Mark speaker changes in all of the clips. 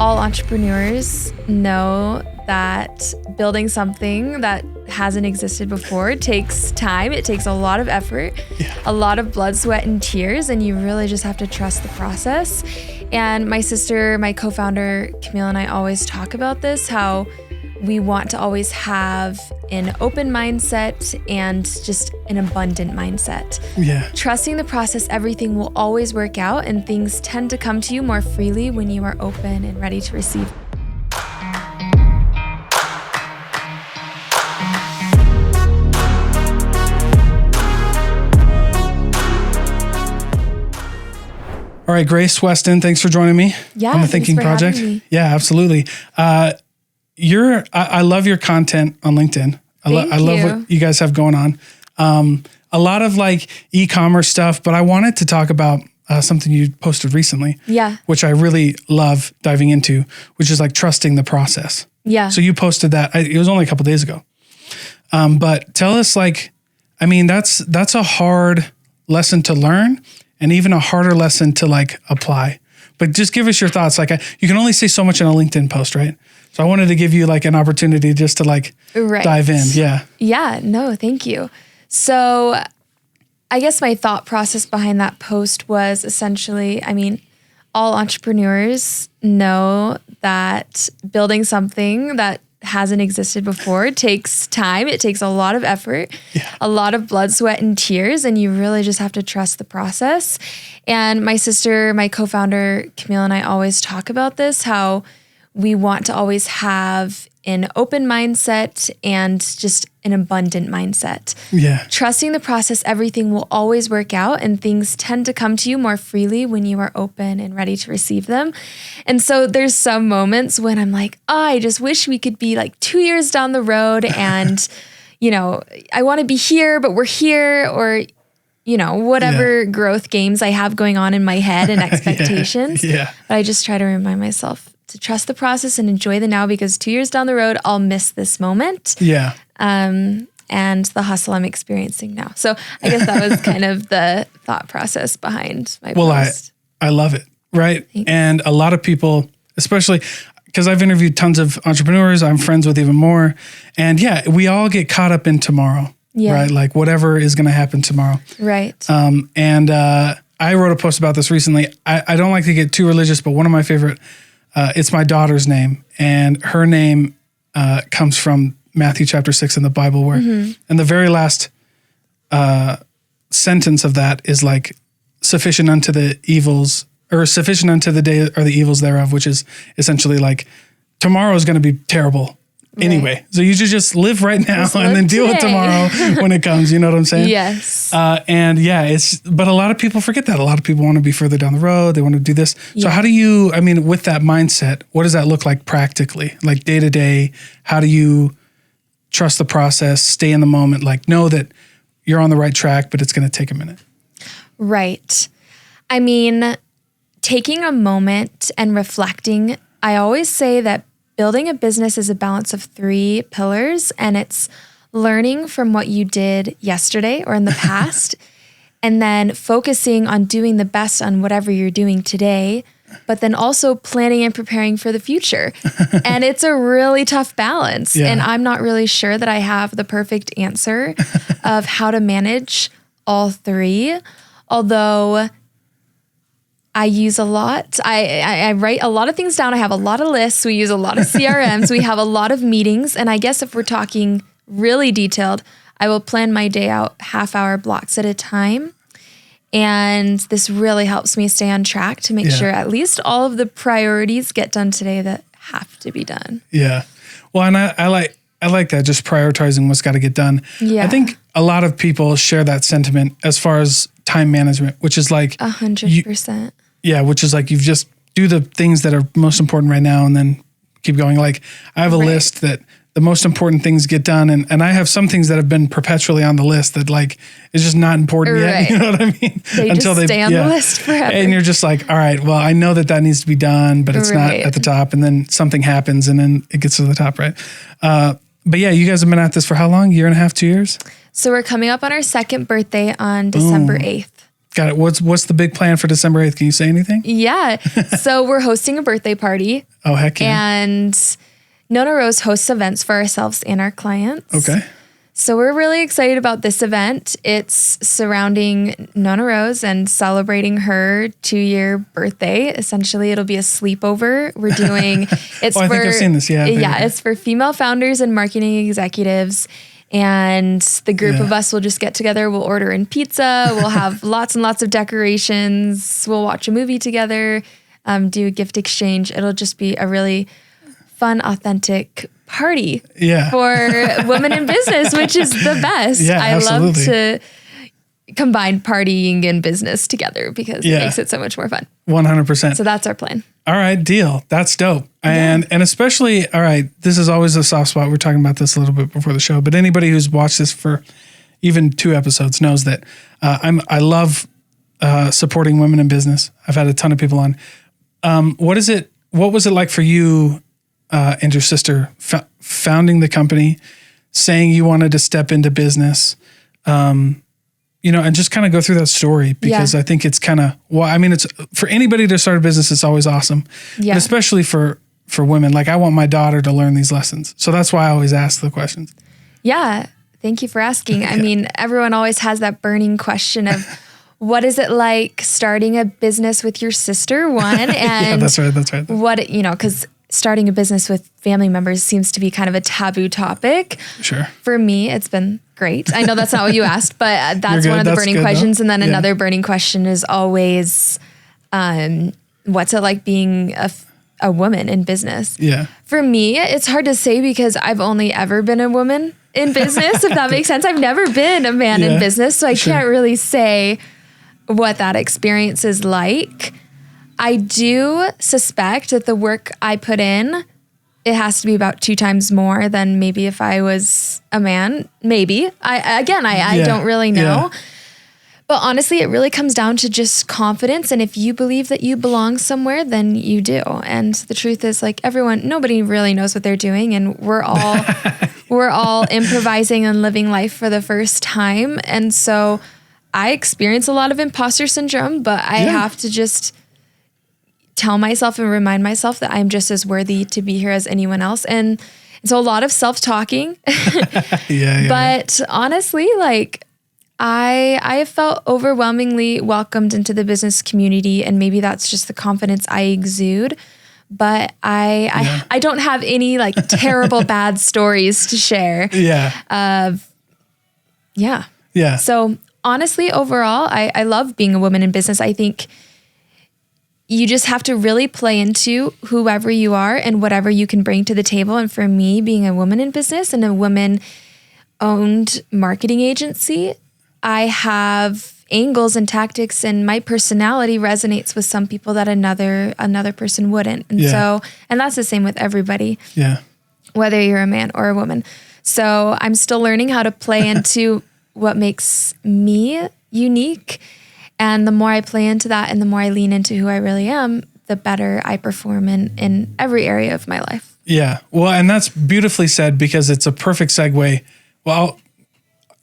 Speaker 1: all entrepreneurs know that building something that hasn't existed before takes time. It takes a lot of effort, a lot of blood, sweat, and tears, and you really just have to trust the process. And my sister, my co-founder, Camille, and I always talk about this, how we want to always have an open mindset and just an abundant mindset.
Speaker 2: Yeah.
Speaker 1: Trusting the process, everything will always work out, and things tend to come to you more freely when you are open and ready to receive.
Speaker 2: All right, Grace, Weston, thanks for joining me on the Thinking Project. Yeah, absolutely. I love your content on LinkedIn. I love what you guys have going on. A lot of like e-commerce stuff, but I wanted to talk about something you posted recently, which I really love diving into, which is like trusting the process.
Speaker 1: Yeah.
Speaker 2: So you posted that. It was only a couple of days ago. But tell us, like, I mean, that's a hard lesson to learn, and even a harder lesson to like apply. But just give us your thoughts. Like you can only say so much in a LinkedIn post, right? So I wanted to give you like an opportunity just to like dive in. Yeah.
Speaker 1: Yeah. No, thank you. So I guess my thought process behind that post was essentially, I mean, all entrepreneurs know that building something that hasn't existed before takes time. It takes a lot of effort, a lot of blood, sweat, and tears, and you really just have to trust the process. And my sister, my co-founder, Camille, and I always talk about this, how we want to always have an open mindset and just an abundant mindset.
Speaker 2: Yeah.
Speaker 1: Trusting the process, everything will always work out, and things tend to come to you more freely when you are open and ready to receive them. And so there's some moments when I'm like, I just wish we could be like 2 years down the road and, you know, I want to be here, but we're here, or, you know, whatever growth games I have going on in my head and expectations. But I just try to remind myself to trust the process and enjoy the now, because 2 years down the road, I'll miss this moment. And the hustle I'm experiencing now. So I guess that was kind of the thought process behind my post.
Speaker 2: I love it. Right.
Speaker 1: Thanks.
Speaker 2: And a lot of people, especially because I've interviewed tons of entrepreneurs, I'm friends with even more. And we all get caught up in tomorrow, right? Like whatever is going to happen tomorrow.
Speaker 1: Right.
Speaker 2: I wrote a post about this recently. I don't like to get too religious, but one of my favorite, it's my daughter's name, and her name comes from Matthew chapter 6 in the Bible, where, and the very last sentence of that is like, sufficient unto the evils, or sufficient unto the day or the evils thereof, which is essentially like, tomorrow is going to be terrible anyway. So you should just live right now and then deal with tomorrow when it comes. You know what I'm saying?
Speaker 1: Yes.
Speaker 2: But a lot of people forget that. A lot of people want to be further down the road. They want to do this. So how do you, I mean, with that mindset, what does that look like practically? Like day to day, how do you trust the process, stay in the moment, like know that you're on the right track, but it's going to take a minute?
Speaker 1: Right. I mean, taking a moment and reflecting, I always say that building a business is a balance of 3 pillars, and it's learning from what you did yesterday or in the past, and then focusing on doing the best on whatever you're doing today, but then also planning and preparing for the future. And it's a really tough balance. And I'm not really sure that I have the perfect answer of how to manage all 3, although I use a lot. I write a lot of things down. I have a lot of lists. We use a lot of CRMs. We have a lot of meetings. And I guess if we're talking really detailed, I will plan my day out half-hour blocks at a time. And this really helps me stay on track to make sure at least all of the priorities get done today that have to be done.
Speaker 2: Yeah. Well, and I like that, just prioritizing what's got to get done.
Speaker 1: Yeah.
Speaker 2: I think a lot of people share that sentiment as far as time management, which is like
Speaker 1: 100%.
Speaker 2: Which is like, you just do the things that are most important right now and then keep going. Like I have a list that the most important things get done. And I have some things that have been perpetually on the list that like, is just not important yet. You know what I mean?
Speaker 1: They just stay on the list forever.
Speaker 2: And you're just like, all right, well, I know that needs to be done, but it's not at the top. And then something happens and then it gets to the top, right? But you guys have been at this for how long? 1.5 years, 2 years?
Speaker 1: So we're coming up on our 2nd birthday on December 8th.
Speaker 2: Got it. What's the big plan for December 8th? Can you say anything?
Speaker 1: Yeah. So we're hosting a birthday party.
Speaker 2: Oh, heck yeah.
Speaker 1: And Nona Rose hosts events for ourselves and our clients.
Speaker 2: Okay.
Speaker 1: So we're really excited about this event. It's surrounding Nona Rose and celebrating her 2-year birthday. Essentially, it'll be a sleepover. We're doing it's
Speaker 2: I think I've seen this. Yeah.
Speaker 1: Yeah, it's for female founders and marketing executives. And the group of us will just get together. We'll order in pizza. We'll have lots and lots of decorations. We'll watch a movie together, do a gift exchange. It'll just be a really fun, authentic party for women in business, which is the best.
Speaker 2: Yeah,
Speaker 1: I
Speaker 2: absolutely.
Speaker 1: love to combine partying and business together because it makes it so much more fun.
Speaker 2: 100%.
Speaker 1: So that's our plan.
Speaker 2: All right, deal. That's dope. And especially, all right, this is always a soft spot. We're talking about this a little bit before the show, but anybody who's watched this for even 2 episodes knows that I love supporting women in business. I've had a ton of people on. What was it like for you and your sister founding the company, saying you wanted to step into business, and just kind of go through that story, because I think it's kind of, it's for anybody to start a business, it's always awesome, but especially for women. Like, I want my daughter to learn these lessons. So that's why I always ask the questions.
Speaker 1: Yeah. Thank you for asking. I mean, everyone always has that burning question of what is it like starting a business with your sister, one? And
Speaker 2: yeah, that's right.
Speaker 1: What, because starting a business with family members seems to be kind of a taboo topic.
Speaker 2: Sure.
Speaker 1: For me, it's been great. I know that's not what you asked, but that's one of the burning questions. Though. And then another burning question is always, what's it like being a woman in business?
Speaker 2: Yeah.
Speaker 1: For me, it's hard to say because I've only ever been a woman in business, if that makes sense. I've never been a man in business, so I can't really say what that experience is like. I do suspect that the work I put in, it has to be about 2 times more than maybe if I was a man. Maybe. I don't really know. Yeah. But honestly, it really comes down to just confidence. And if you believe that you belong somewhere, then you do. And the truth is, like, nobody really knows what they're doing. And we're all improvising and living life for the first time. And so I experience a lot of imposter syndrome, but I have to just tell myself and remind myself that I'm just as worthy to be here as anyone else. And so a lot of self-talking. But honestly, like, I have felt overwhelmingly welcomed into the business community, and maybe that's just the confidence I exude. But I don't have any like terrible bad stories to share. So honestly, overall, I love being a woman in business. I think you just have to really play into whoever you are and whatever you can bring to the table. And for me, being a woman in business and a woman-owned marketing agency, I have angles and tactics, and my personality resonates with some people that another person wouldn't. And and that's the same with everybody.
Speaker 2: Yeah.
Speaker 1: Whether you're a man or a woman. So I'm still learning how to play into what makes me unique. And the more I play into that and the more I lean into who I really am, the better I perform in every area of my life. Yeah.
Speaker 2: Well, and that's beautifully said, because it's a perfect segue. Well,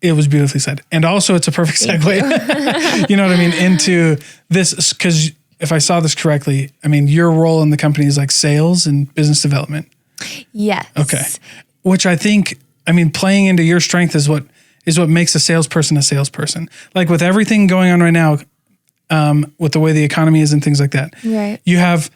Speaker 2: it was beautifully said. And also it's a perfect segue, you know what I mean, into this, because if I saw this correctly, I mean, your role in the company is like sales and business development.
Speaker 1: Yes.
Speaker 2: Okay. Which I think, playing into your strength is what makes a salesperson. Like, with everything going on right now, with the way the economy is and things like that,
Speaker 1: right?
Speaker 2: You have,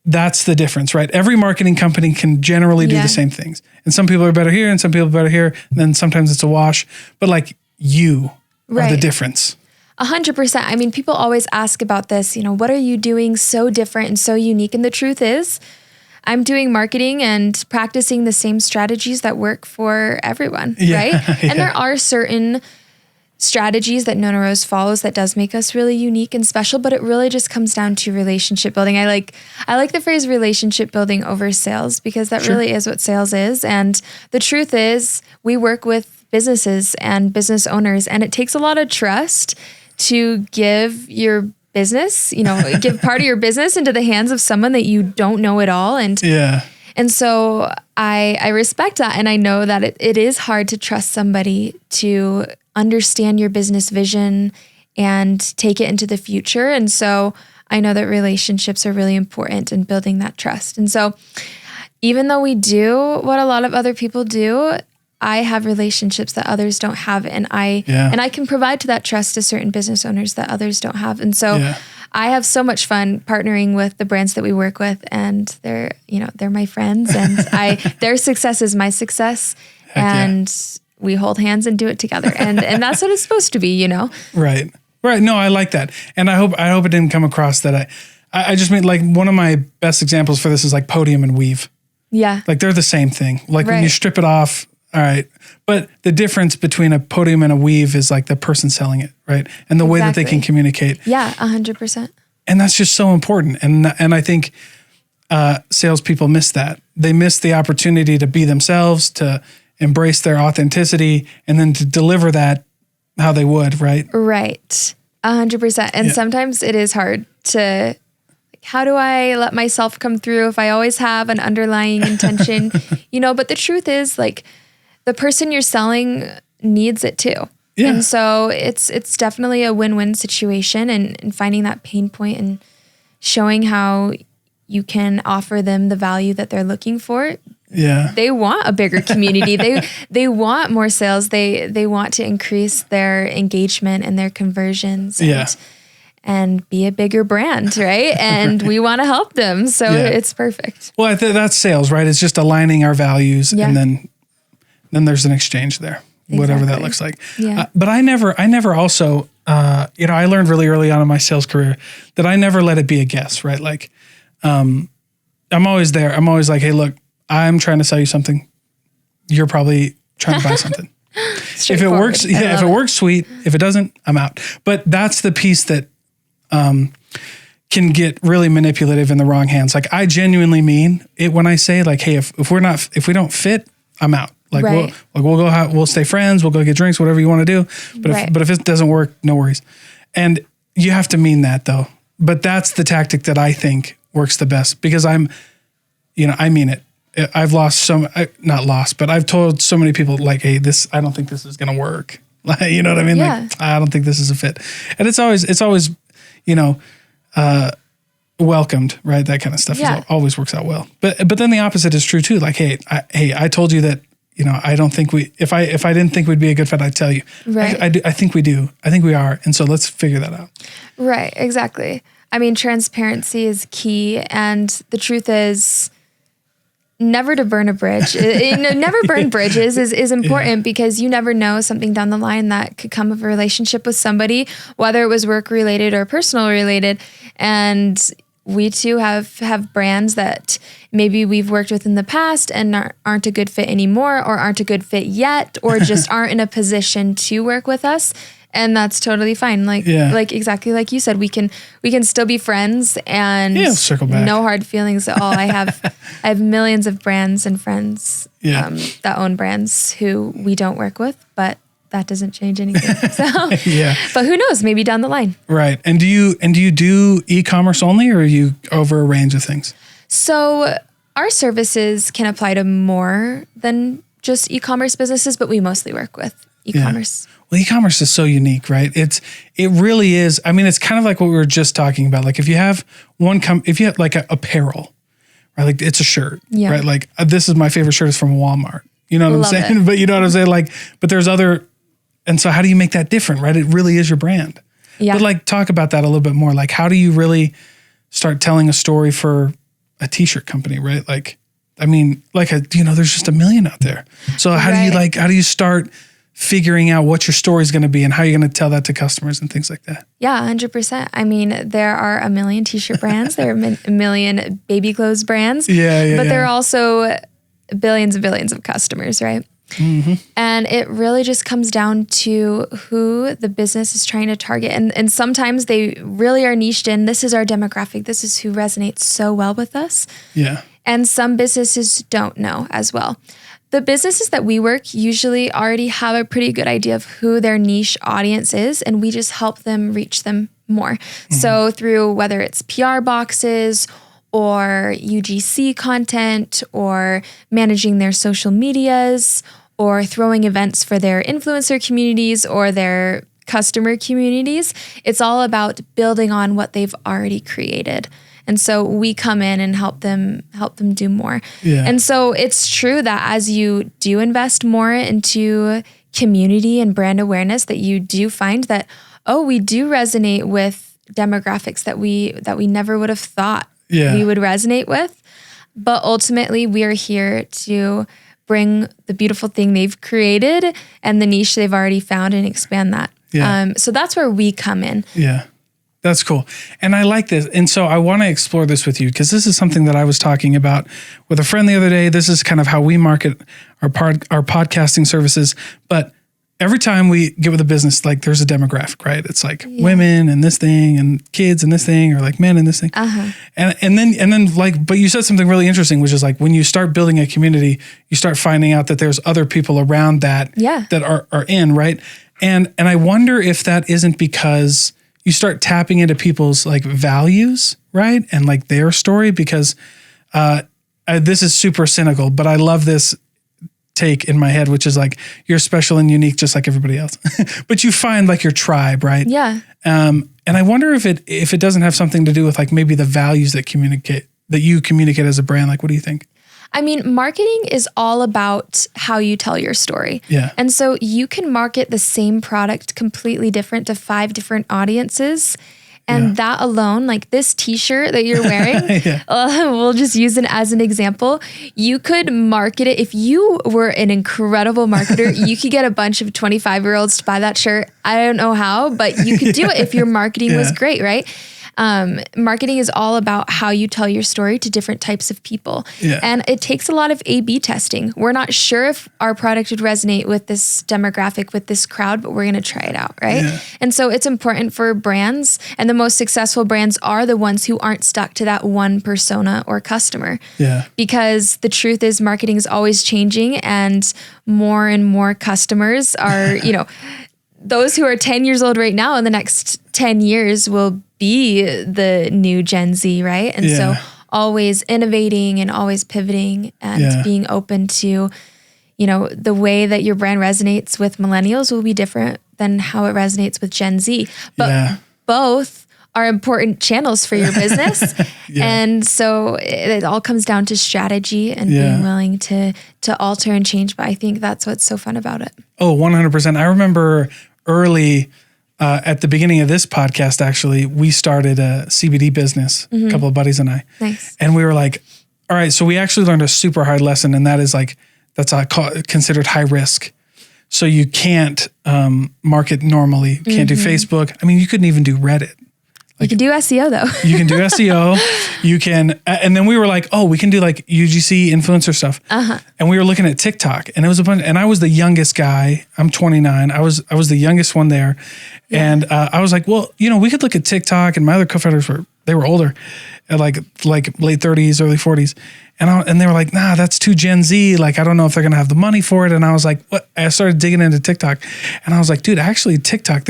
Speaker 2: that's the difference, right? Every marketing company can generally do the same things. And some people are better here and some people are better here. And then sometimes it's a wash, but like, you are the difference.
Speaker 1: 100%. People always ask about this, what are you doing so different and so unique? And the truth is, I'm doing marketing and practicing the same strategies that work for everyone, right? And there are certain strategies that Nona Rose follows that does make us really unique and special, but it really just comes down to relationship building. I like the phrase relationship building over sales, because that really is what sales is. And the truth is, we work with businesses and business owners, and it takes a lot of trust to give your business, give part of your business into the hands of someone that you don't know at all. And so I respect that. And I know that it is hard to trust somebody to understand your business vision and take it into the future. And so I know that relationships are really important in building that trust. And so even though we do what a lot of other people do, I have relationships that others don't have. And I can provide to that trust to certain business owners that others don't have. And so I have so much fun partnering with the brands that we work with, and they're my friends, and their success is my success. We hold hands and do it together. And that's what it's supposed to be,
Speaker 2: Right. Right. No, I like that. And I hope it didn't come across that I just mean, like, one of my best examples for this is like Podium and Weave.
Speaker 1: Yeah.
Speaker 2: Like, they're the same thing. Like when you strip it off, all right. But the difference between a podium and a weave is like the person selling it, right? And the way that they can communicate.
Speaker 1: Yeah, 100%.
Speaker 2: And that's just so important. And I think salespeople miss that. They miss the opportunity to be themselves, to embrace their authenticity, and then to deliver that how they would, right?
Speaker 1: Right. 100%. And sometimes it is hard to, how do I let myself come through if I always have an underlying intention, but the truth is, like, the person you're selling needs it too. Yeah. And so it's definitely a win-win situation, and finding that pain point and showing how you can offer them the value that they're looking for.
Speaker 2: Yeah.
Speaker 1: They want a bigger community. They want more sales. They want to increase their engagement and their conversions. And be a bigger brand, right? And we want to help them. So it's perfect.
Speaker 2: Well, that's sales, right? It's just aligning our values, and then there's an exchange there, whatever that looks like.
Speaker 1: Yeah.
Speaker 2: But I never also, I learned really early on in my sales career that I never let it be a guess, right? Like, I'm always there. I'm always like, hey, look, I'm trying to sell you something. You're probably trying to buy something. If it works, if it works, sweet. If it doesn't, I'm out. But that's the piece that can get really manipulative in the wrong hands. Like, I genuinely mean it when I say, like, hey, if we don't fit, I'm out. Like, we'll stay friends. We'll go get drinks, whatever you want to do. But if it doesn't work, no worries. And you have to mean that, though. But that's the tactic that I think works the best, because I mean it. I've not lost, but I've told so many people, like, hey, I don't think this is going to work. Like, you know what I mean?
Speaker 1: Yeah.
Speaker 2: Like, I don't think this is a fit. And it's always, welcomed, right? That kind of stuff always works out well. But then the opposite is true too. Like, hey, I told you that, I don't think if I didn't think we'd be a good fit, I'd tell you.
Speaker 1: Right.
Speaker 2: I think we do. I think we are. And so let's figure that out.
Speaker 1: Right. Exactly. I mean, transparency is key. And the truth is, never to burn a bridge. Never burn bridges is important, because you never know something down the line that could come of a relationship with somebody, whether it was work related or personal related. And we too have brands that maybe we've worked with in the past and aren't a good fit anymore, or aren't a good fit yet, or just aren't in a position to work with us. And that's totally fine. Like exactly like you said, we can still be friends, and
Speaker 2: circle back.
Speaker 1: No hard feelings at all. I have millions of brands and friends that own brands who we don't work with, but that doesn't change anything. So, but who knows? Maybe down the line.
Speaker 2: Right. And do you do e-commerce only, or are you over a range of things?
Speaker 1: So our services can apply to more than just e-commerce businesses, but we mostly work with e-commerce.
Speaker 2: Yeah. Well, e-commerce is so unique, right? It really is. I mean, it's kind of like what we were just talking about. Like, if you have if you have like a apparel, right? Like, it's a shirt, right? Like, this is my favorite shirt is from Walmart. You know what I'm saying?
Speaker 1: It.
Speaker 2: But you know what I'm saying? Like, but there's other, and so how do you make that different, right? It really is your brand. Yeah. But like, talk about that a little bit more. Like, how do you really start telling a story for a t-shirt company, right? Like, I mean, like, there's just a million out there. So how do you start figuring out what your story is going to be and how you're going to tell that to customers and things like that?
Speaker 1: Yeah, 100%. I mean, there are a million t-shirt brands. There are a million baby clothes brands. But there are also billions and billions of customers, right? Mm-hmm. And it really just comes down to who the business is trying to target. And sometimes they really are niched in. This is our demographic. This is who resonates so well with us.
Speaker 2: Yeah.
Speaker 1: And some businesses don't know as well. The businesses that we work usually already have a pretty good idea of who their niche audience is, and we just help them reach them more. Mm-hmm. So through whether it's PR boxes or UGC content or managing their social medias or throwing events for their influencer communities or their customer communities. It's all about building on what they've already created. And so we come in and help them do more.
Speaker 2: Yeah.
Speaker 1: And so it's true that as you do invest more into community and brand awareness, that you do find that, we do resonate with demographics that we never would have thought we would resonate with. But ultimately, we are here to bring the beautiful thing they've created and the niche they've already found and expand that.
Speaker 2: Yeah.
Speaker 1: So that's where we come in.
Speaker 2: Yeah. That's cool. And I like this. And so I want to explore this with you because this is something that I was talking about with a friend the other day. This is kind of how we market our podcasting services. But every time we get with a business, like there's a demographic, right? It's like women and this thing and kids and this thing, or like men and this thing. And then like, but you said something really interesting, which is like when you start building a community, you start finding out that there's other people around that that are in, right? And I wonder if that isn't because you start tapping into people's like values, right? And like their story, because this is super cynical, but I love this take in my head, which is like, you're special and unique just like everybody else. But you find like your tribe, right?
Speaker 1: Yeah.
Speaker 2: And I wonder if it doesn't have something to do with like maybe the values that you communicate as a brand. Like, what do you think?
Speaker 1: I mean, marketing is all about how you tell your story.
Speaker 2: Yeah.
Speaker 1: And so you can market the same product completely different to 5 different audiences. And that alone, like this t-shirt that you're wearing, we'll just use it as an example. You could market it. If you were an incredible marketer, you could get a bunch of 25-year-olds to buy that shirt. I don't know how, but you could do it if your marketing was great, right? Marketing is all about how you tell your story to different types of people.
Speaker 2: Yeah.
Speaker 1: And it takes a lot of A/B testing. We're not sure if our product would resonate with this demographic, with this crowd, but we're going to try it out, right?
Speaker 2: Yeah.
Speaker 1: And so it's important for brands, and the most successful brands are the ones who aren't stuck to that one persona or customer.
Speaker 2: Yeah.
Speaker 1: Because the truth is marketing is always changing, and more customers are, those who are 10 years old right now in the next 10 years will be the new Gen Z, right? And so always innovating and always pivoting and being open to, the way that your brand resonates with millennials will be different than how it resonates with Gen Z. But both are important channels for your business. And so it all comes down to strategy and being willing to alter and change. But I think that's what's so fun about it.
Speaker 2: Oh, 100%. I remember early at the beginning of this podcast, actually, we started a CBD business, a couple of buddies and I.
Speaker 1: Nice.
Speaker 2: And we were like, all right, so we actually learned a super hard lesson, and that is like, that's considered high risk. So you can't market normally. You can't do Facebook. I mean, you couldn't even do Reddit.
Speaker 1: You can do SEO though.
Speaker 2: You can do SEO. You can, and then we were like, we can do like UGC influencer stuff. And we were looking at TikTok, and it was a bunch. And I was the youngest guy. I'm 29. I was the youngest one there, and I was like, well, we could look at TikTok. And my other co-founders were older, at like late 30s, early 40s, and they were like, nah, that's too Gen Z. Like, I don't know if they're gonna have the money for it. And I was like, what? I started digging into TikTok, and I was like, dude, actually, TikTok,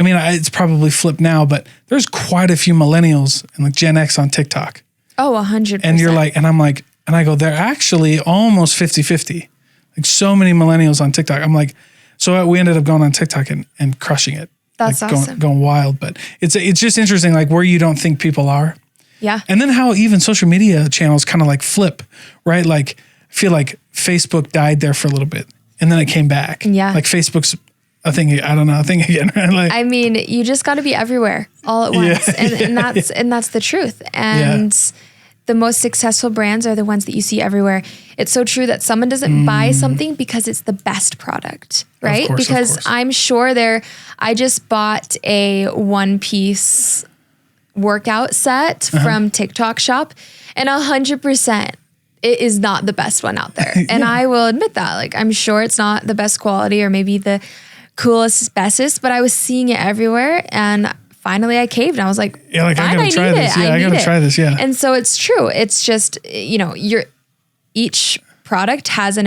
Speaker 2: it's probably flipped now, but there's quite a few millennials and like Gen X on TikTok.
Speaker 1: Oh, 100%.
Speaker 2: And you're like, and I'm like, and I go, they're actually almost 50-50. Like so many millennials on TikTok. I'm like, so we ended up going on TikTok and crushing it.
Speaker 1: That's
Speaker 2: like
Speaker 1: awesome.
Speaker 2: Going wild. But it's just interesting, like where you don't think people are.
Speaker 1: Yeah.
Speaker 2: And then how even social media channels kind of like flip, right? Like I feel like Facebook died there for a little bit and then it came back.
Speaker 1: Yeah.
Speaker 2: Like Facebook's a thing again. Right? Like,
Speaker 1: I mean, you just got to be everywhere all at once. And that's the truth. And the most successful brands are the ones that you see everywhere. It's so true that someone doesn't buy something because it's the best product, right?
Speaker 2: Of course.
Speaker 1: I'm sure I just bought a one-piece workout set from TikTok shop, and 100% it is not the best one out there. And I will admit that. Like, I'm sure it's not the best quality or maybe the coolest, bestest, but I was seeing it everywhere, and finally I caved. And I was like,
Speaker 2: I gotta try this. I gotta try this. Yeah.
Speaker 1: And so it's true. It's just, each product has a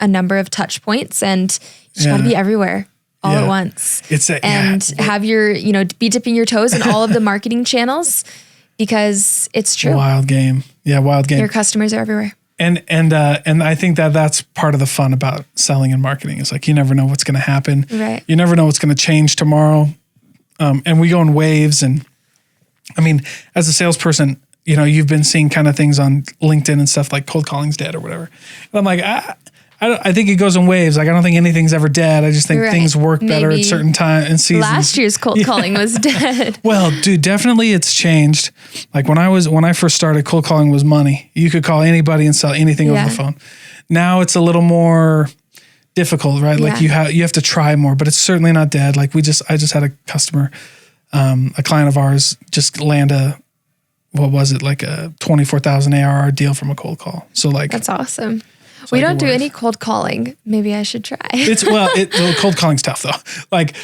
Speaker 1: number of touch points, and you just gotta be everywhere all at once. Have your, be dipping your toes in all of the marketing channels, because it's true.
Speaker 2: Wild game. Yeah. Wild game.
Speaker 1: Your customers are everywhere.
Speaker 2: And I think that's part of the fun about selling and marketing is like, you never know what's going to happen.
Speaker 1: Right.
Speaker 2: You never know what's going to change tomorrow. And we go in waves. And I mean, as a salesperson, you know, you've been seeing kind of things on LinkedIn and stuff like cold calling's dead or whatever. And I'm like, I think it goes in waves. Like, I don't think anything's ever dead. I just think things work better at certain times and seasons.
Speaker 1: Last year's cold calling was dead.
Speaker 2: Well, dude, definitely it's changed. Like when I first started, cold calling was money. You could call anybody and sell anything over the phone. Now it's a little more difficult, right? Like you have to try more, but it's certainly not dead. Like I just had a customer, a client of ours just land what was it? Like a 24,000 ARR deal from a cold call. So like,
Speaker 1: that's awesome. We don't do any cold calling. Maybe I should try.
Speaker 2: Cold calling's tough though. Like,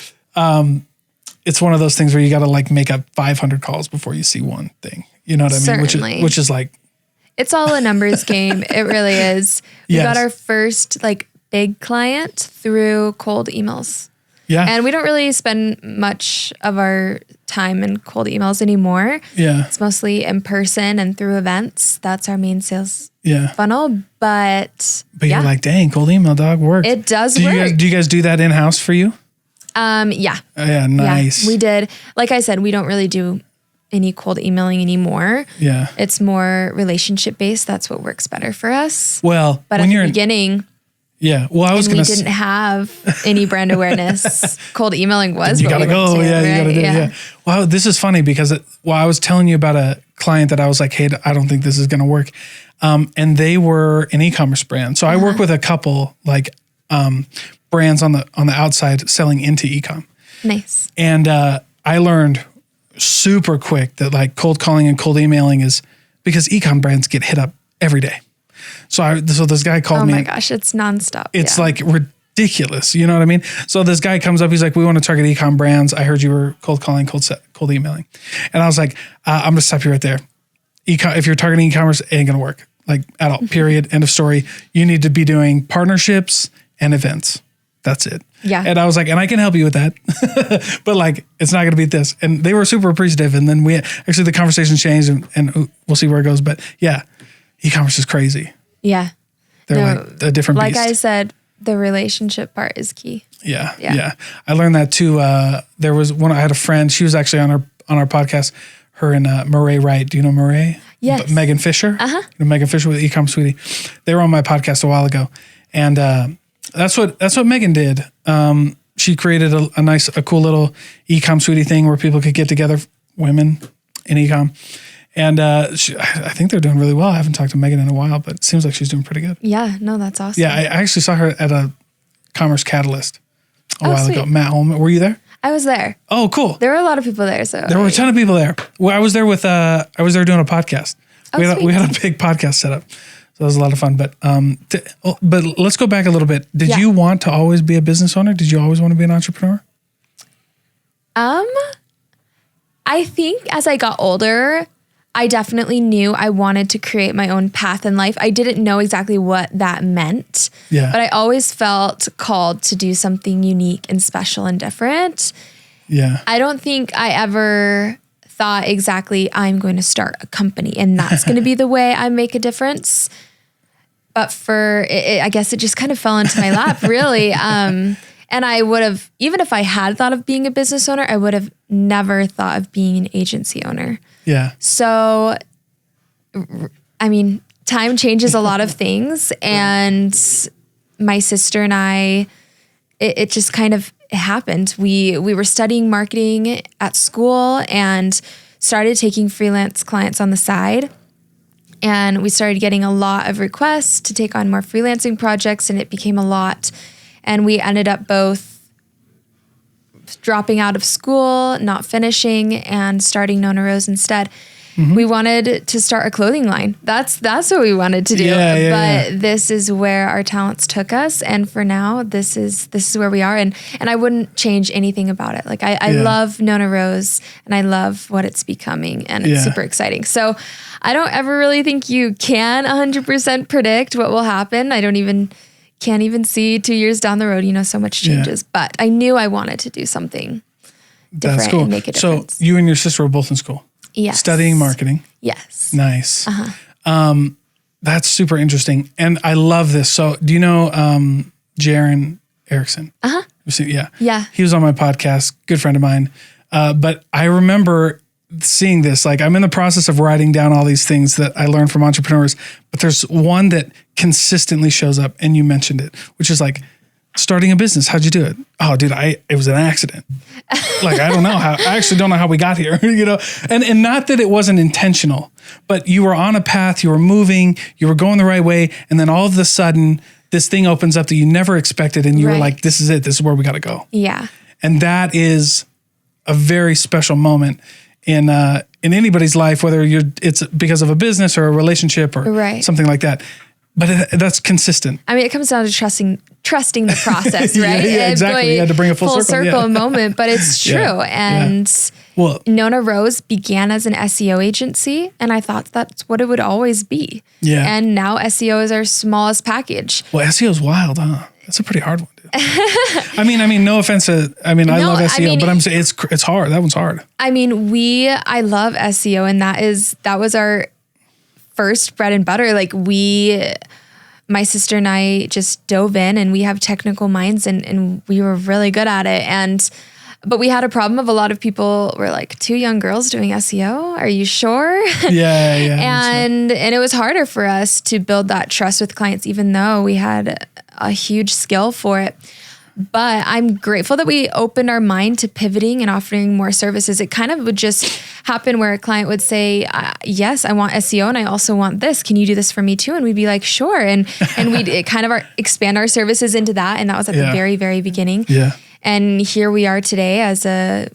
Speaker 2: it's one of those things where you got to like make up 500 calls before you see one thing. You know what I mean?
Speaker 1: Certainly.
Speaker 2: Which is like,
Speaker 1: it's all a numbers game. It really is. We got our first like big client through cold emails.
Speaker 2: Yeah.
Speaker 1: And we don't really spend much of our time in cold emails anymore.
Speaker 2: Yeah.
Speaker 1: It's mostly in person and through events. That's our main sales funnel. But
Speaker 2: you're like, dang, cold email dog works.
Speaker 1: It does work.
Speaker 2: Do you guys do that in-house for you?
Speaker 1: Yeah.
Speaker 2: Yeah, nice.
Speaker 1: Yeah, we did. Like I said, we don't really do any cold emailing anymore.
Speaker 2: Yeah.
Speaker 1: It's more relationship based. That's what works better for us.
Speaker 2: Well,
Speaker 1: but at the beginning,
Speaker 2: well, I was going to
Speaker 1: we didn't have any brand awareness. Cold emailing was
Speaker 2: you got to go. You got to do it. Yeah. Well, this is funny because I was telling you about a client that I was like, hey, I don't think this is going to work. And they were an e-commerce brand. So I work with a couple like brands on the outside selling into e-com.
Speaker 1: Nice.
Speaker 2: And I learned super quick that like cold calling and cold emailing is because e-com brands get hit up every day. So this guy called me.
Speaker 1: Oh my gosh, it's nonstop.
Speaker 2: It's like ridiculous. You know what I mean? So this guy comes up, he's like, we want to target e-com brands. I heard you were cold calling, cold emailing. And I was like, I'm going to stop you right there. If you're targeting e-commerce, it ain't going to work. Like at all, period, end of story. You need to be doing partnerships and events. That's it.
Speaker 1: Yeah.
Speaker 2: And I was like, and I can help you with that, but like, it's not going to be this. And they were super appreciative. And then the conversation changed and we'll see where it goes. But yeah, e-commerce is crazy.
Speaker 1: Yeah.
Speaker 2: They're like a different beast.
Speaker 1: Like I said, the relationship part is key.
Speaker 2: Yeah. I learned that too. There was I had a friend, she was actually on our podcast, her and Murray Wright. Do you know Murray?
Speaker 1: Yes.
Speaker 2: Megan Fisher.
Speaker 1: Uh-huh.
Speaker 2: You know Megan Fisher with Ecom Sweetie. They were on my podcast a while ago. And that's what Megan did. She created a cool little Ecom Sweetie thing where people could get together, women in ecom. And I think they're doing really well. I haven't talked to Megan in a while, but it seems like she's doing pretty good.
Speaker 1: Yeah, no, that's awesome.
Speaker 2: Yeah, I actually saw her at a Commerce Catalyst a while ago. Matt Holman, were you there?
Speaker 1: I was there.
Speaker 2: Oh, cool.
Speaker 1: There were a lot of people there. So
Speaker 2: there were a ton of people there. Well, I was there doing a podcast. We had a big podcast set up. So that was a lot of fun. But let's go back a little bit. Did you want to always be a business owner? Did you always want to be an entrepreneur?
Speaker 1: I think as I got older, I definitely knew I wanted to create my own path in life. I didn't know exactly what that meant.
Speaker 2: Yeah.
Speaker 1: But I always felt called to do something unique and special and different.
Speaker 2: Yeah.
Speaker 1: I don't think I ever thought exactly I'm going to start a company and that's going to be the way I make a difference. But I guess it just kind of fell into my lap, really. And I would have, even if I had thought of being a business owner, I would have never thought of being an agency owner.
Speaker 2: Yeah.
Speaker 1: So, I mean, time changes a lot of things. And my sister and I, it just kind of happened. We were studying marketing at school and started taking freelance clients on the side. And we started getting a lot of requests to take on more freelancing projects, and it became a lot. And we ended up both dropping out of school, not finishing, and starting Nona Rose instead. Mm-hmm. We wanted to start a clothing line. That's what we wanted to do. But this is where our talents took us, and for now, this is where we are. And I wouldn't change anything about it. Like I love Nona Rose, and I love what it's becoming, and it's super exciting. So I don't ever really think you can 100% predict what will happen. Can't even see 2 years down the road. So much changes. But I knew I wanted to do something different and make a difference.
Speaker 2: So you and your sister were both in school?
Speaker 1: Yes.
Speaker 2: Studying marketing?
Speaker 1: Yes.
Speaker 2: Nice.
Speaker 1: Uh-huh.
Speaker 2: That's super interesting. And I love this. So do you know Jaron Erickson?
Speaker 1: Uh-huh.
Speaker 2: Yeah.
Speaker 1: Yeah.
Speaker 2: He was on my podcast, good friend of mine. But I remember seeing this, like I'm in the process of writing down all these things that I learned from entrepreneurs, but there's one that consistently shows up, and you mentioned it, which is like starting a business. How'd you do it? Oh, dude, it was an accident. Like, I actually don't know how we got here, and not that it wasn't intentional, but you were on a path, you were moving, you were going the right way. And then all of a sudden this thing opens up that you never expected. And you were like, this is it. This is where we got to go.
Speaker 1: Yeah.
Speaker 2: And that is a very special moment in anybody's life, whether it's because of a business or a relationship or something like that. But that's consistent.
Speaker 1: I mean, it comes down to trusting the process, right?
Speaker 2: Yeah, exactly. You had to bring a full circle
Speaker 1: moment, but it's true. And Nona Rose began as an SEO agency, and I thought that's what it would always be.
Speaker 2: Yeah.
Speaker 1: And now SEO is our smallest package.
Speaker 2: Well, SEO is wild, huh? That's a pretty hard one, dude. I mean, no offense to, I love SEO, but I'm saying it's hard. That one's hard. I
Speaker 1: mean, I love SEO, and that was our first bread and butter. Like my sister and I just dove in, and we have technical minds, and we were really good at it. But we had a problem of a lot of people were like, 2 young girls doing SEO. Are you sure?
Speaker 2: Yeah.
Speaker 1: And it was harder for us to build that trust with clients, even though we had a huge skill for it. But I'm grateful that we opened our mind to pivoting and offering more services. It kind of would just happen where a client would say, yes, I want SEO and I also want this. Can you do this for me too? And we'd be like, sure. And we'd kind of expand our services into that. And that was at the very, very beginning.
Speaker 2: Yeah.
Speaker 1: And here we are today as a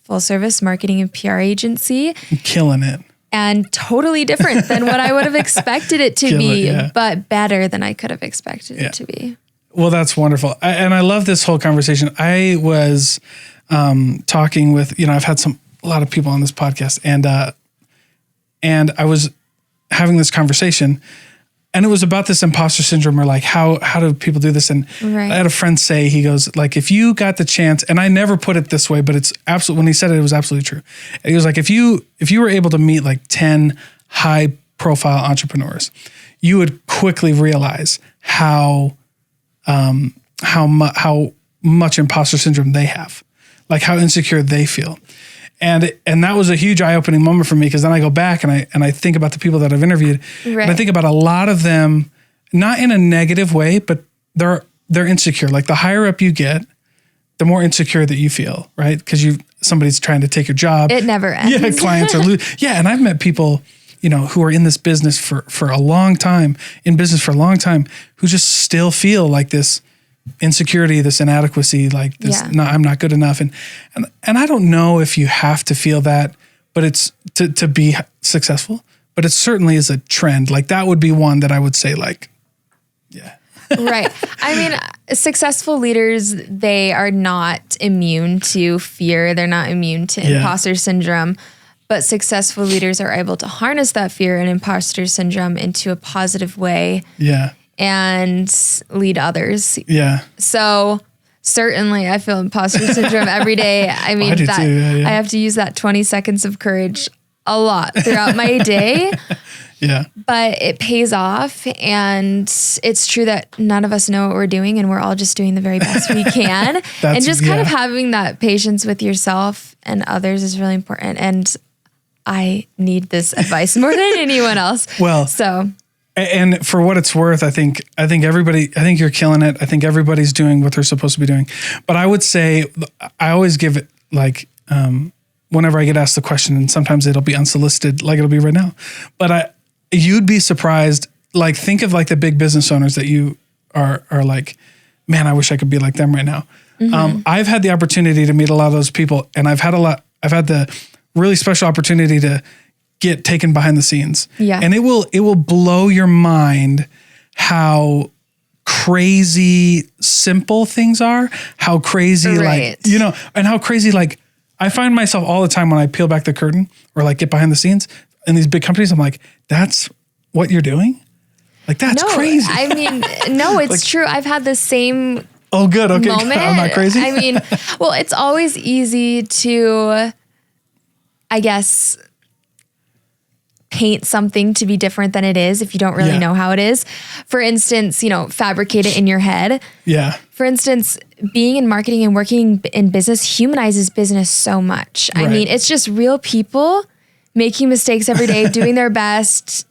Speaker 1: full service marketing and PR agency.
Speaker 2: Killing it.
Speaker 1: And totally different than what I would have expected it to be, but better than I could have expected it to be.
Speaker 2: Well, that's wonderful. And I love this whole conversation. I was talking with, I've had a lot of people on this podcast, and I was having this conversation, and it was about this imposter syndrome, or like, how do people do this? And I had a friend say, he goes, like, if you got the chance, and I never put it this way, but it's absolutely, when he said it, it was absolutely true. And he was like, if you were able to meet like 10 high profile entrepreneurs, you would quickly realize how much imposter syndrome they have, like how insecure they feel. And that was a huge eye-opening moment for me, because then I go back and I think about the people that I've interviewed, and I think about a lot of them, not in a negative way, but they're insecure. Like the higher up you get, the more insecure that you feel, right? Because somebody's trying to take your job.
Speaker 1: It never ends.
Speaker 2: Yeah, clients are and I've met people, who are in this business for a long time, who just still feel like this insecurity, this inadequacy, like this, I'm not good enough. And I don't know if you have to feel that, but it's to be successful, but it certainly is a trend. Like that would be one that I would say like, yeah.
Speaker 1: Right. I mean, successful leaders, they are not immune to fear. They're not immune to imposter syndrome. But successful leaders are able to harness that fear and imposter syndrome into a positive way.
Speaker 2: Yeah.
Speaker 1: And lead others.
Speaker 2: Yeah.
Speaker 1: So certainly I feel imposter syndrome every day. I mean, I do too. Yeah. I have to use that 20 seconds of courage a lot throughout my day.
Speaker 2: Yeah.
Speaker 1: But it pays off. And it's true that none of us know what we're doing, and we're all just doing the very best we can. And just kind of having that patience with yourself and others is really important. And I need this advice more than anyone else.
Speaker 2: Well, and for what it's worth, I think you're killing it. I think everybody's doing what they're supposed to be doing. But I would say, I always give it like, whenever I get asked the question, and sometimes it'll be unsolicited, like it'll be right now, but you'd be surprised. Like, think of like the big business owners that you are like, man, I wish I could be like them right now. Mm-hmm. I've had the opportunity to meet a lot of those people, and I've had the really special opportunity to get taken behind the scenes.
Speaker 1: Yeah.
Speaker 2: And it will blow your mind how crazy simple things are, how crazy and how crazy, like I find myself all the time when I peel back the curtain or like get behind the scenes in these big companies, I'm like, that's what you're doing? Like, that's crazy.
Speaker 1: I mean, no, it's like, true. I've had the same
Speaker 2: good. Okay.
Speaker 1: moment.
Speaker 2: I'm not crazy.
Speaker 1: I mean, well, it's always easy to, I guess, paint something to be different than it is if you don't really know how it is. For instance, fabricate it in your head.
Speaker 2: Yeah.
Speaker 1: For instance, being in marketing and working in business humanizes business so much. Right. I mean, it's just real people making mistakes every day, doing their best,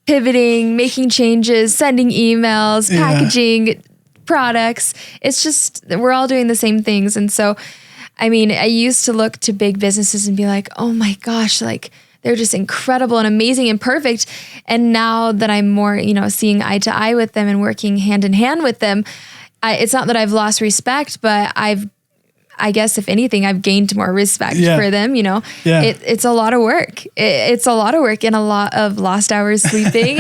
Speaker 1: pivoting, making changes, sending emails, packaging products. It's just, we're all doing the same things. And so, I mean, I used to look to big businesses and be like, oh my gosh, like they're just incredible and amazing and perfect. And now that I'm more, seeing eye to eye with them and working hand in hand with them, it's not that I've lost respect, but I guess if anything, I've gained more respect for them. It's a lot of work. It's a lot of work and a lot of lost hours sleeping,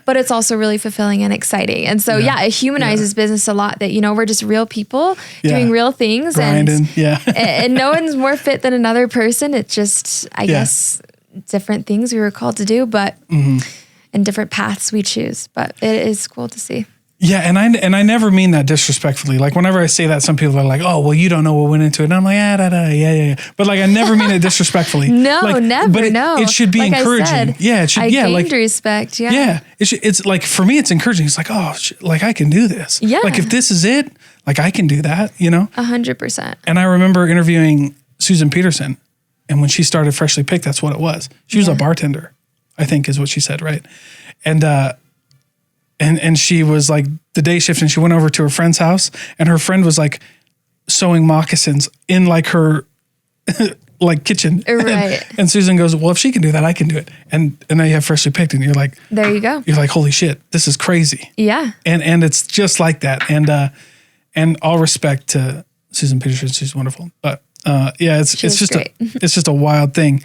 Speaker 1: but it's also really fulfilling and exciting. And so, it humanizes business a lot that, we're just real people doing real things.
Speaker 2: Grinding,
Speaker 1: and no one's more fit than another person. It's just, I guess, different things we were called to do, but and different paths we choose. But it is cool to see.
Speaker 2: Yeah, and I never mean that disrespectfully. Like whenever I say that, some people are like, "Oh, well, you don't know what went into it." And I'm like, yeah. But like, I never mean it disrespectfully.
Speaker 1: No,
Speaker 2: like,
Speaker 1: never.
Speaker 2: But
Speaker 1: it
Speaker 2: should be
Speaker 1: like
Speaker 2: encouraging. It should.
Speaker 1: I gained respect. Yeah.
Speaker 2: It's like for me, it's encouraging. It's like, oh, like I can do this.
Speaker 1: Yeah.
Speaker 2: Like if this is it, like I can do that.
Speaker 1: 100%.
Speaker 2: And I remember interviewing Susan Peterson, and when she started Freshly Picked, that's what it was. She was a bartender, I think, is what she said, right? And she was like the day shift, and she went over to her friend's house, and her friend was like sewing moccasins in like her like kitchen.
Speaker 1: Right.
Speaker 2: And Susan goes, well, if she can do that, I can do it. And then you have Freshly Picked, and you're like,
Speaker 1: there you go.
Speaker 2: You're like, holy shit, this is crazy.
Speaker 1: Yeah.
Speaker 2: And it's just like that. And all respect to Susan Peterson, she's wonderful. But it's just a wild thing.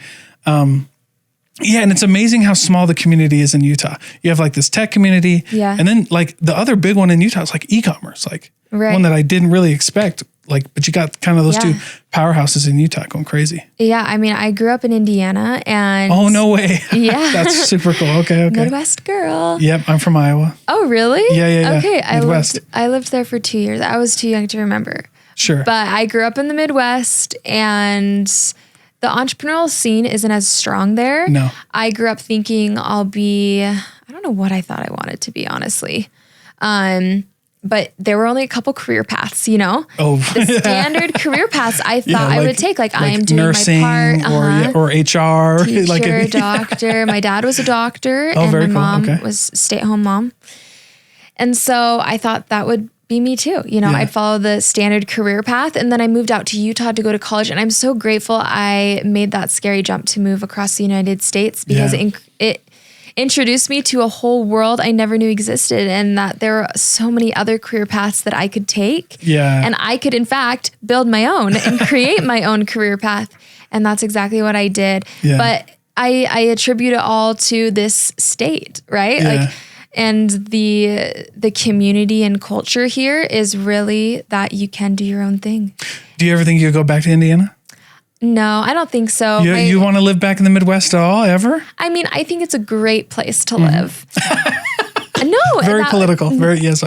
Speaker 2: And it's amazing how small the community is in Utah. You have like this tech community.
Speaker 1: Yeah.
Speaker 2: And then like the other big one in Utah is like e-commerce, like one that I didn't really expect. Like, but you got kind of those two powerhouses in Utah going crazy.
Speaker 1: Yeah. I mean, I grew up in Indiana and.
Speaker 2: Oh, no way.
Speaker 1: Yeah.
Speaker 2: That's super cool. Okay.
Speaker 1: Midwest girl.
Speaker 2: Yep. I'm from Iowa.
Speaker 1: Oh, really?
Speaker 2: Yeah.
Speaker 1: Okay.
Speaker 2: Midwest.
Speaker 1: I lived there for 2 years. I was too young to remember.
Speaker 2: Sure.
Speaker 1: But I grew up in the Midwest, and the entrepreneurial scene isn't as strong there.
Speaker 2: No.
Speaker 1: I grew up thinking I don't know what I thought I wanted to be, honestly. But there were only a couple career paths,
Speaker 2: Oh.
Speaker 1: The standard career paths I thought I would take. Like I am doing
Speaker 2: nursing
Speaker 1: my part.
Speaker 2: Or HR.
Speaker 1: Teacher, doctor. My dad was a doctor, and my mom was a stay-at-home mom. And so I thought that would be me too. I'd follow the standard career path. And then I moved out to Utah to go to college. And I'm so grateful I made that scary jump to move across the United States, because it introduced me to a whole world I never knew existed, and that there are so many other career paths that I could take.
Speaker 2: Yeah.
Speaker 1: And I could, in fact, build my own and create my own career path. And that's exactly what I did. Yeah. But I attribute it all to this state, right?
Speaker 2: Yeah.
Speaker 1: And the community and culture here is really that you can do your own thing.
Speaker 2: Do you ever think you'll go back to Indiana?
Speaker 1: No, I don't think so.
Speaker 2: You want to live back in the Midwest at all, ever?
Speaker 1: I mean, I think it's a great place to live. No.
Speaker 2: Very political. Yes.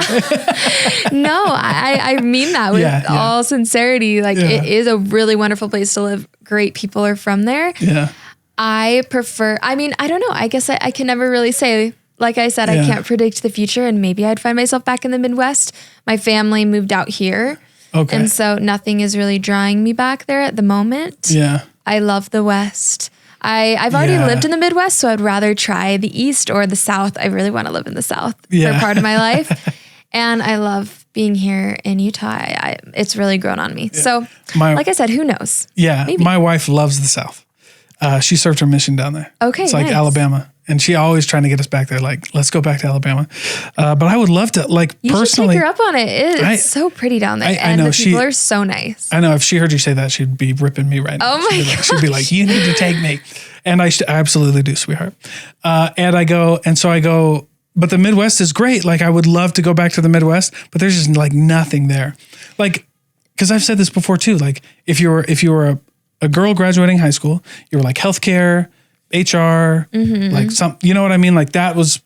Speaker 1: No, I mean that with all sincerity. Like it is a really wonderful place to live. Great people are from there.
Speaker 2: Yeah.
Speaker 1: I don't know. I guess I can never really say. Like I said, I can't predict the future, and maybe I'd find myself back in the Midwest. My family moved out here.
Speaker 2: Okay.
Speaker 1: And so nothing is really drawing me back there at the moment.
Speaker 2: Yeah.
Speaker 1: I love the West. I've already lived in the Midwest, so I'd rather try the East or the South. I really want to live in the South for a part of my life. And I love being here in Utah. It's really grown on me. Yeah. So like I said, who knows?
Speaker 2: Yeah.
Speaker 1: Maybe.
Speaker 2: My wife loves the South. She served her mission down there.
Speaker 1: Okay.
Speaker 2: It's like Alabama. And she always trying to get us back there. Like, let's go back to Alabama. But I would love to, like,
Speaker 1: you
Speaker 2: personally.
Speaker 1: You should take her up on it. It's so pretty down there.
Speaker 2: I know.
Speaker 1: The people are so nice.
Speaker 2: I know. If she heard you say that, she'd be ripping me right now.
Speaker 1: Oh my gosh.
Speaker 2: She'd be like, you need to take me. And I absolutely do, sweetheart. And I go, but the Midwest is great. Like, I would love to go back to the Midwest, but there's just like nothing there. Like, because I've said this before too. Like, if you were a girl graduating high school, you were like healthcare, HR, like some, you know what I mean? Like that was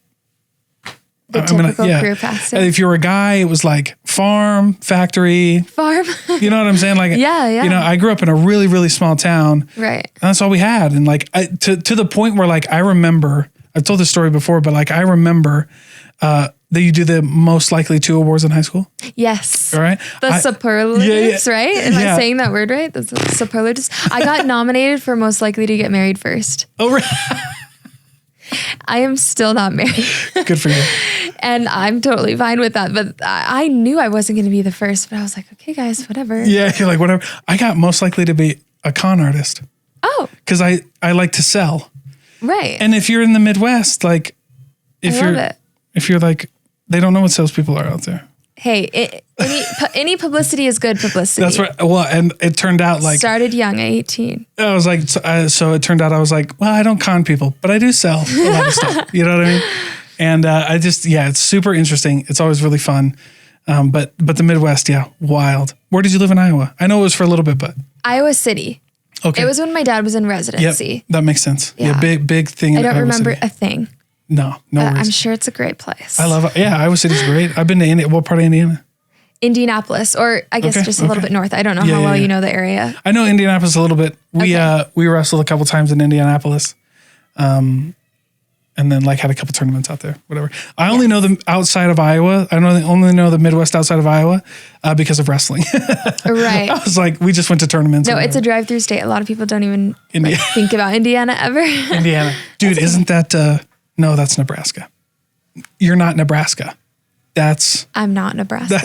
Speaker 1: The typical career path.
Speaker 2: If you were a guy, it was like farm, factory. You know what I'm saying? Like,
Speaker 1: yeah.
Speaker 2: You know, I grew up in a really, really small town.
Speaker 1: Right.
Speaker 2: That's all we had. And like, to the point where like, I remember, I've told this story before, but like, I remember that you do the most likely to awards in high school.
Speaker 1: Yes.
Speaker 2: All right.
Speaker 1: The superlatives, right? Am I saying that word right? The superlatives. I got nominated for most likely to get married first.
Speaker 2: Oh, right.
Speaker 1: I am still not married.
Speaker 2: Good for you.
Speaker 1: And I'm totally fine with that. But I knew I wasn't going to be the first, but I was like, okay, guys, whatever.
Speaker 2: Yeah, you're like, whatever. I got most likely to be a con artist.
Speaker 1: Oh.
Speaker 2: Because I like to sell.
Speaker 1: Right.
Speaker 2: And if you're in the Midwest, like, if you're like, they don't know what salespeople are out there.
Speaker 1: Hey, any publicity is good publicity.
Speaker 2: That's right. Well, and it turned out like...
Speaker 1: Started young at 18.
Speaker 2: I was like, so it turned out I was like, well, I don't con people, but I do sell a lot of stuff. You know what I mean? And I just, it's super interesting. It's always really fun. But the Midwest, wild. Where did you live in Iowa? I know it was for a little bit, but...
Speaker 1: Iowa City.
Speaker 2: Okay.
Speaker 1: It was when my dad was in residency.
Speaker 2: Yep, that makes sense. Yeah, big thing.
Speaker 1: I don't remember a thing.
Speaker 2: No worries.
Speaker 1: I'm sure it's a great place.
Speaker 2: I love it. Yeah, Iowa City's great. I've been to Indiana. What part of Indiana?
Speaker 1: Indianapolis, or I guess just a little bit north. I don't know how well you know the area.
Speaker 2: I know Indianapolis a little bit. We wrestled a couple times in Indianapolis. And then like had a couple tournaments out there, whatever. I only know them outside of Iowa. I only know the Midwest outside of Iowa because of wrestling.
Speaker 1: Right.
Speaker 2: I was like, we just went to tournaments.
Speaker 1: No, it's a drive-through state. A lot of people don't even think about Indiana ever.
Speaker 2: Indiana. Dude, isn't that... No, that's Nebraska. You're not Nebraska.
Speaker 1: I'm not Nebraska.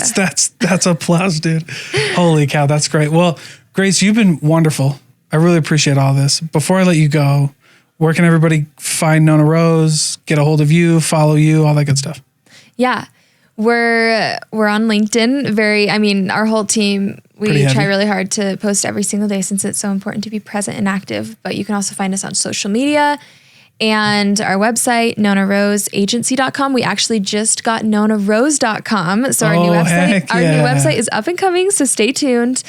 Speaker 2: That's a plus, dude. Holy cow, that's great. Well, Grace, you've been wonderful. I really appreciate all this. Before I let you go, where can everybody find Nona Rose, get a hold of you, follow you, all that good stuff?
Speaker 1: Yeah. We're on LinkedIn. Our whole team, we try really hard to post every single day since it's so important to be present and active. But you can also find us on social media. And our website, nonaroseagency.com. We actually just got nonarose.com. So our new website is up and coming. So stay tuned.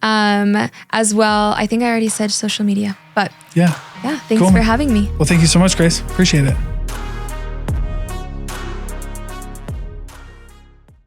Speaker 1: As well, I think I already said social media, but thanks for having me.
Speaker 2: Well, thank you so much, Grace. Appreciate it.